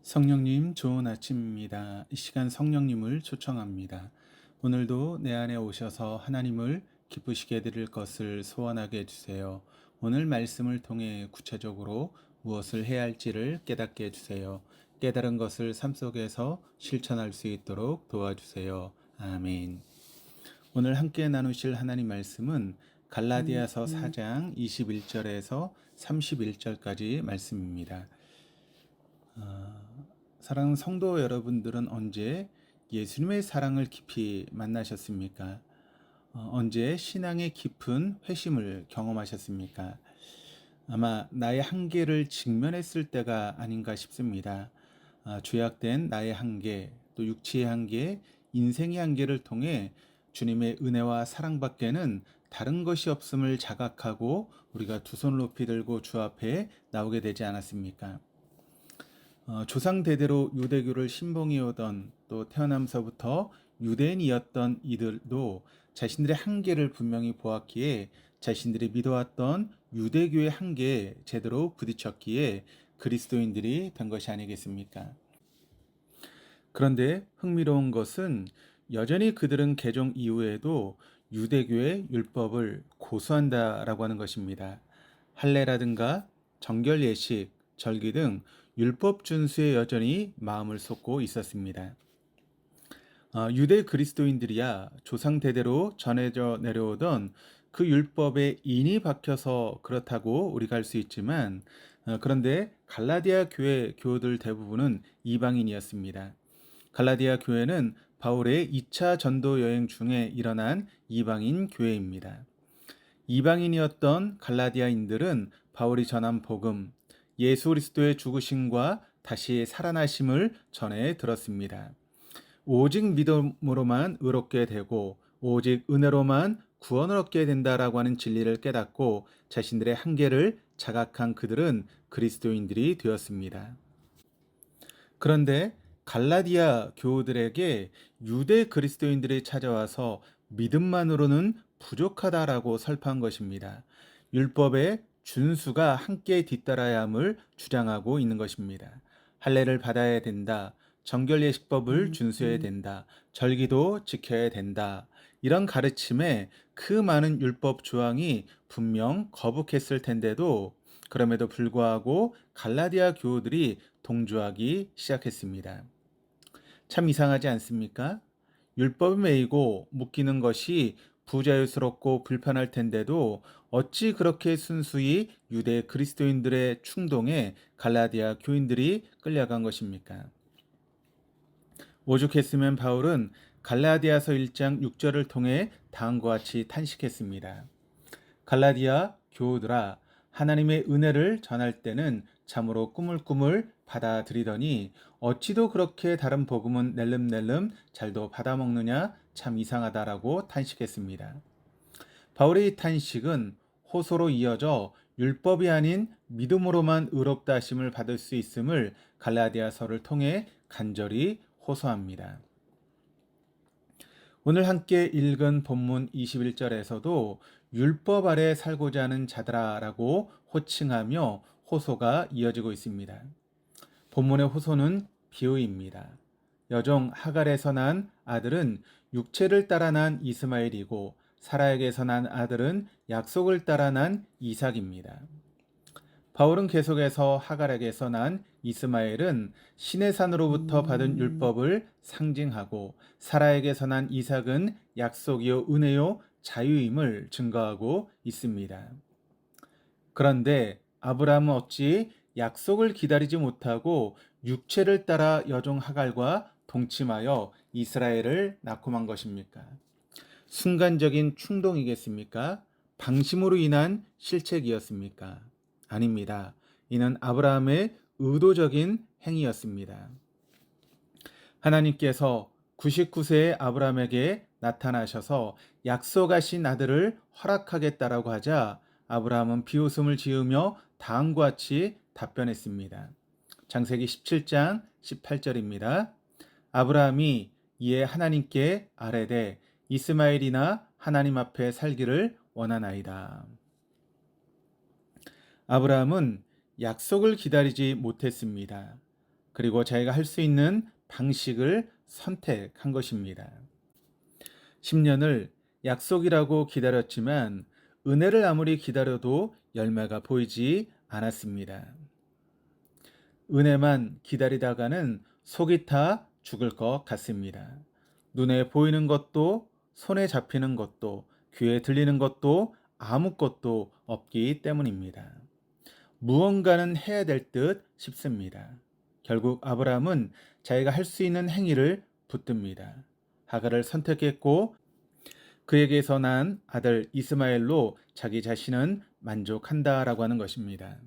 성령님, 좋은 아침입니다. 이 시간 성령님을 초청합니다. 오늘도 내 안에 오셔서 하나님을 기쁘시게 해드릴 것을 소원하게 해주세요. 오늘 말씀을 통해 구체적으로 무엇을 해야 할지를 깨닫게 해주세요. 깨달은 것을 삶 속에서 실천할 수 있도록 도와주세요. 아멘. 오늘 함께 나누실 하나님 말씀은 갈라디아서 4장 21절에서 31절까지 말씀입니다. 사랑하는 성도 여러분들은 언제 예수님의 사랑을 깊이 만나셨습니까? 언제 신앙의 깊은 회심을 경험하셨습니까? 아마 나의 한계를 직면했을 때가 아닌가 싶습니다. 죄악된 나의 한계, 또 육체의 한계, 인생의 한계를 통해 주님의 은혜와 사랑밖에는 다른 것이 없음을 자각하고 우리가 두 손을 높이 들고 주 앞에 나오게 되지 않았습니까? 조상 대대로 유대교를 신봉해오던 또 태어나면서부터 유대인이었던 이들도 자신들의 한계를 분명히 보았기에 자신들이 믿어왔던 유대교의 한계에 제대로 부딪혔기에 그리스도인들이 된 것이 아니겠습니까? 그런데 흥미로운 것은 여전히 그들은 개종 이후에도 유대교의 율법을 고수한다라고 하는 것입니다. 할례라든가 정결 예식, 절기 등 율법 준수에 여전히 마음을 쏟고 있었습니다. 유대 그리스도인들이야 조상 대대로 전해져 내려오던 그 율법에 인이 박혀서 그렇다고 우리가 할 수 있지만 그런데 갈라디아 교회 교우들 대부분은 이방인이었습니다. 갈라디아 교회는 바울의 2차 전도 여행 중에 일어난 이방인 교회입니다. 이방인이었던 갈라디아인들은 바울이 전한 복음, 예수 그리스도의 죽으심과 다시 살아나심을 전해 들었습니다. 오직 믿음으로만 의롭게 되고 오직 은혜로만 구원을 얻게 된다라고 하는 진리를 깨닫고 자신들의 한계를 자각한 그들은 그리스도인들이 되었습니다. 그런데 갈라디아 교우들에게 유대 그리스도인들이 찾아와서 믿음만으로는 부족하다라고 설파한 것입니다. 율법의 준수가 함께 뒤따라야 함을 주장하고 있는 것입니다. 할례를 받아야 된다. 정결 예식법을 준수해야 된다. 절기도 지켜야 된다. 이런 가르침에 그 많은 율법 조항이 분명 거북했을 텐데도 그럼에도 불구하고 갈라디아 교우들이 동조하기 시작했습니다. 참 이상하지 않습니까? 율법에 매이고 묶이는 것이 부자유스럽고 불편할 텐데도 어찌 그렇게 순수히 유대 그리스도인들의 충동에 갈라디아 교인들이 끌려간 것입니까? 오죽했으면 바울은 갈라디아서 1장 6절을 통해 다음과 같이 탄식했습니다. 갈라디아 교우들아, 하나님의 은혜를 전할 때는 참으로 꾸물꾸물 받아들이더니 어찌도 그렇게 다른 복음은 낼름낼름 잘도 받아먹느냐, 참 이상하다라고 탄식했습니다. 바울의 탄식은 호소로 이어져 율법이 아닌 믿음으로만 의롭다 하심을 받을 수 있음을 갈라디아서를 통해 간절히 호소합니다. 오늘 함께 읽은 본문 21절에서도 율법 아래 살고자 하는 자들아라고 호칭하며 호소가 이어지고 있습니다. 본문의 호소는 비유입니다. 여종 하갈에서 난 아들은 육체를 따라 난 이스마엘이고 사라에게서 난 아들은 약속을 따라 난 이삭입니다. 바울은 계속해서 하갈에게서 난 이스마엘은 신의 산으로부터 받은 율법을 상징하고 사라에게서 난 이삭은 약속이요 은혜요 자유임을 증거하고 있습니다. 그런데 아브라함은 어찌 약속을 기다리지 못하고 육체를 따라 여종 하갈과 동침하여 이스라엘을 낳고만 것입니까? 순간적인 충동이겠습니까? 방심으로 인한 실책이었습니까? 아닙니다. 이는 아브라함의 의도적인 행위였습니다. 하나님께서 99세의 아브라함에게 나타나셔서 약속하신 아들을 허락하겠다라고 하자 아브라함은 비웃음을 지으며 다음과 같이 답변했습니다. 창세기 17장 18절입니다. 아브라함이 이에 하나님께 아뢰되 이스마엘이나 하나님 앞에 살기를 원하나이다. 아브라함은 약속을 기다리지 못했습니다. 그리고 자기가 할 수 있는 방식을 선택한 것입니다. 10년을 약속이라고 기다렸지만 은혜를 아무리 기다려도 열매가 보이지 않았습니다. 은혜만 기다리다가는 속이 타 죽을 것 같습니다. 눈에 보이는 것도 손에 잡히는 것도 귀에 들리는 것도 아무것도 없기 때문입니다. 무언가는 해야 될 듯 싶습니다. 결국 아브라함은 자기가 할 수 있는 행위를 붙듭니다. 하갈을 선택했고 그에게서 난 아들 이스마엘로 자기 자신은 만족한다라고 하는 것입니다.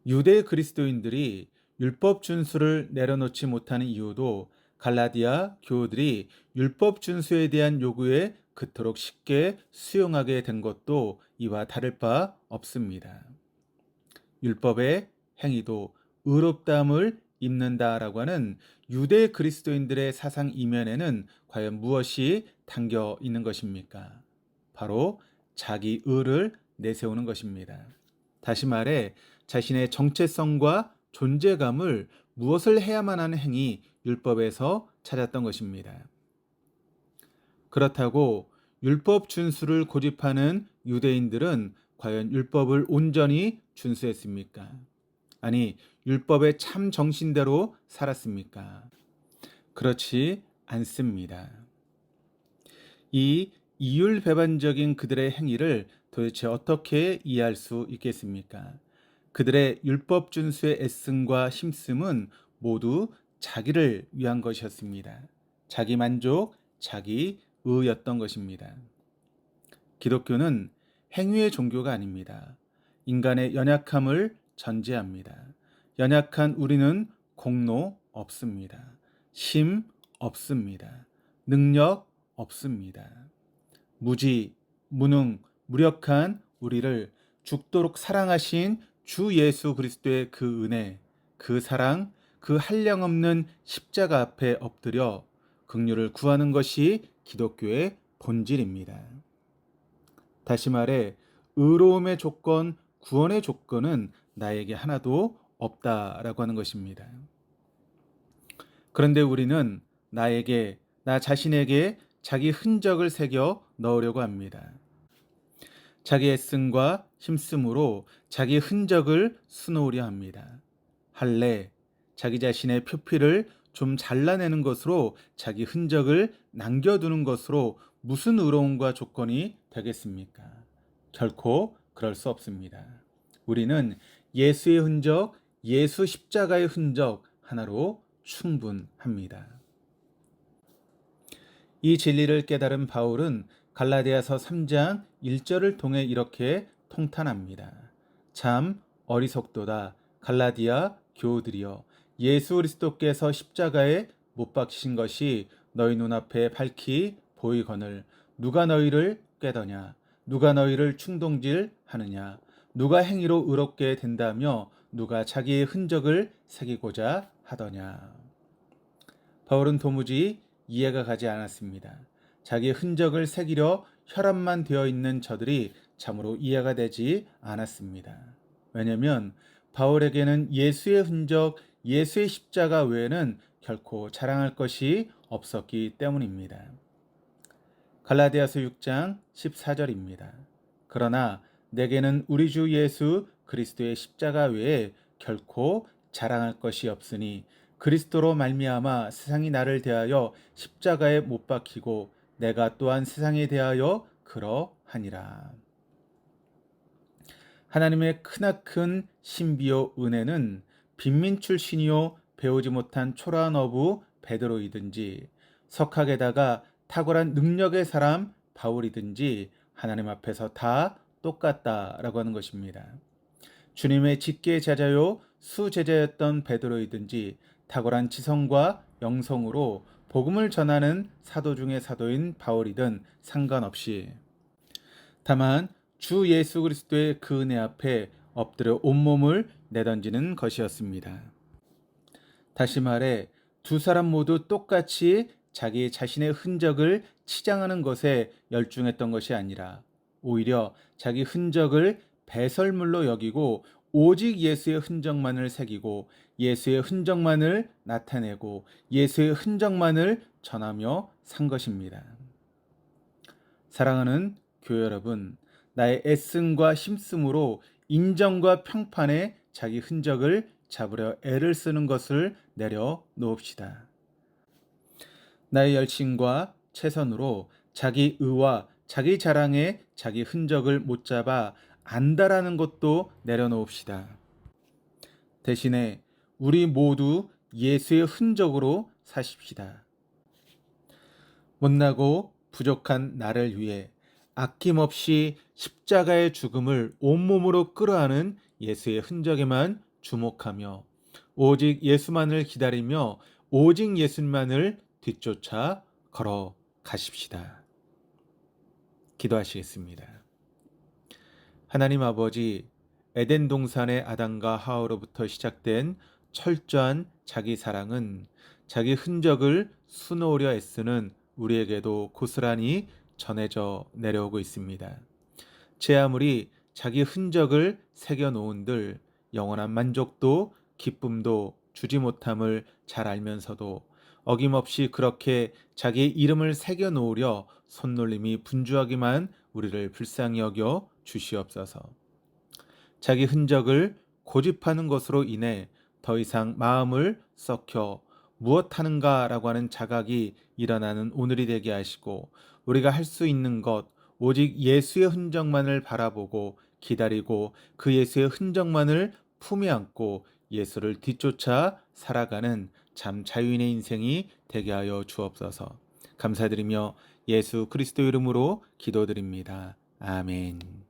유대 그리스도인들이 율법 준수를 내려놓지 못하는 이유도 갈라디아 교우들이 율법 준수에 대한 요구에 그토록 쉽게 수용하게 된 것도 이와 다를 바 없습니다. 율법의 행위도 의롭다함을 입는다라고 하는 유대 그리스도인들의 사상 이면에는 과연 무엇이 담겨 있는 것입니까? 바로 자기 의를 내세우는 것입니다. 다시 말해 자신의 정체성과 존재감을 무엇을 해야만 하는 행위 율법에서 찾았던 것입니다. 그렇다고 율법 준수를 고집하는 유대인들은 과연 율법을 온전히 준수했습니까? 아니, 율법의 참 정신대로 살았습니까? 그렇지 않습니다. 이 이율배반적인 그들의 행위를 도대체 어떻게 이해할 수 있겠습니까? 그들의 율법 준수의 애씀과 힘씀은 모두 자기를 위한 것이었습니다. 자기 만족, 자기 의였던 것입니다. 기독교는 행위의 종교가 아닙니다. 인간의 연약함을 전제합니다. 연약한 우리는 공로 없습니다. 힘 없습니다. 능력 없습니다. 무지, 무능, 무력한 우리를 죽도록 사랑하신 주 예수 그리스도의 그 은혜, 그 사랑, 그 한량없는 십자가 앞에 엎드려 긍휼을 구하는 것이 기독교의 본질입니다. 다시 말해 의로움의 조건, 구원의 조건은 나에게 하나도 없다라고 하는 것입니다. 그런데 우리는 나 자신에게 자기 흔적을 새겨 넣으려고 합니다. 자기 애씀과 힘씀으로 자기 흔적을 수놓으려 합니다. 할례, 자기 자신의 표피를 좀 잘라내는 것으로 자기 흔적을 남겨두는 것으로 무슨 의로움과 조건이 되겠습니까? 결코 그럴 수 없습니다. 우리는 예수의 흔적, 예수 십자가의 흔적 하나로 충분합니다. 이 진리를 깨달은 바울은 갈라디아서 3장 1절을 통해 이렇게 통탄합니다. 참 어리석도다 갈라디아 교우들이여 예수 그리스도께서 십자가에 못 박히신 것이 너희 눈앞에 밝히 보이거늘 누가 너희를 꾀더냐 누가 너희를 충동질하느냐 누가 행위로 의롭게 된다며 누가 자기의 흔적을 새기고자 하더냐. 바울은 도무지 이해가 가지 않았습니다. 자기의 흔적을 새기려 혈압만 되어 있는 저들이 참으로 이해가 되지 않았습니다. 왜냐하면 바울에게는 예수의 흔적, 예수의 십자가 외에는 결코 자랑할 것이 없었기 때문입니다. 갈라디아서 6장 14절입니다. 그러나 내게는 우리 주 예수 그리스도의 십자가 외에 결코 자랑할 것이 없으니 그리스도로 말미암아 세상이 나를 대하여 십자가에 못 박히고 내가 또한 세상에 대하여 그러하니라. 하나님의 크나큰 신비요 은혜는 빈민 출신이요 배우지 못한 초라한 어부 베드로이든지 석학에다가 탁월한 능력의 사람 바울이든지 하나님 앞에서 다 똑같다라고 하는 것입니다. 주님의 직계 제자요 수제자였던 베드로이든지 탁월한 지성과 영성으로 복음을 전하는 사도 중의 사도인 바울이든 상관없이 다만 주 예수 그리스도의 그 은혜 앞에 엎드려 온몸을 내던지는 것이었습니다. 다시 말해 두 사람 모두 똑같이 자기 자신의 흔적을 치장하는 것에 열중했던 것이 아니라 오히려 자기 흔적을 배설물로 여기고 오직 예수의 흔적만을 새기고 예수의 흔적만을 나타내고 예수의 흔적만을 전하며 산 것입니다. 사랑하는 교회 여러분, 나의 애씀과 힘씀으로 인정과 평판에 자기 흔적을 잡으려 애를 쓰는 것을 내려놓읍시다. 나의 열심과 최선으로 자기 의와 자기 자랑에 자기 흔적을 못 잡아 안다라는 것도 내려놓읍시다. 대신에 우리 모두 예수의 흔적으로 사십시다. 못나고 부족한 나를 위해 아낌없이 십자가의 죽음을 온몸으로 끌어안은 예수의 흔적에만 주목하며 오직 예수만을 기다리며 오직 예수만을 뒤쫓아 걸어가십시다. 기도하시겠습니다. 하나님 아버지, 에덴 동산의 아담과 하와로부터 시작된 철저한 자기 사랑은 자기 흔적을 수놓으려 애쓰는 우리에게도 고스란히 전해져 내려오고 있습니다. 제 아무리 자기 흔적을 새겨놓은들 영원한 만족도 기쁨도 주지 못함을 잘 알면서도 어김없이 그렇게 자기 이름을 새겨놓으려 손놀림이 분주하기만 우리를 불쌍히 여겨 주시옵소서. 자기 흔적을 고집하는 것으로 인해 더 이상 마음을 썩혀 무엇하는가라고 하는 자각이 일어나는 오늘이 되게 하시고 우리가 할 수 있는 것 오직 예수의 흔적만을 바라보고 기다리고 그 예수의 흔적만을 품에 안고 예수를 뒤쫓아 살아가는 참 자유인의 인생이 되게 하여 주옵소서. 감사드리며 예수 그리스도 이름으로 기도드립니다. 아멘.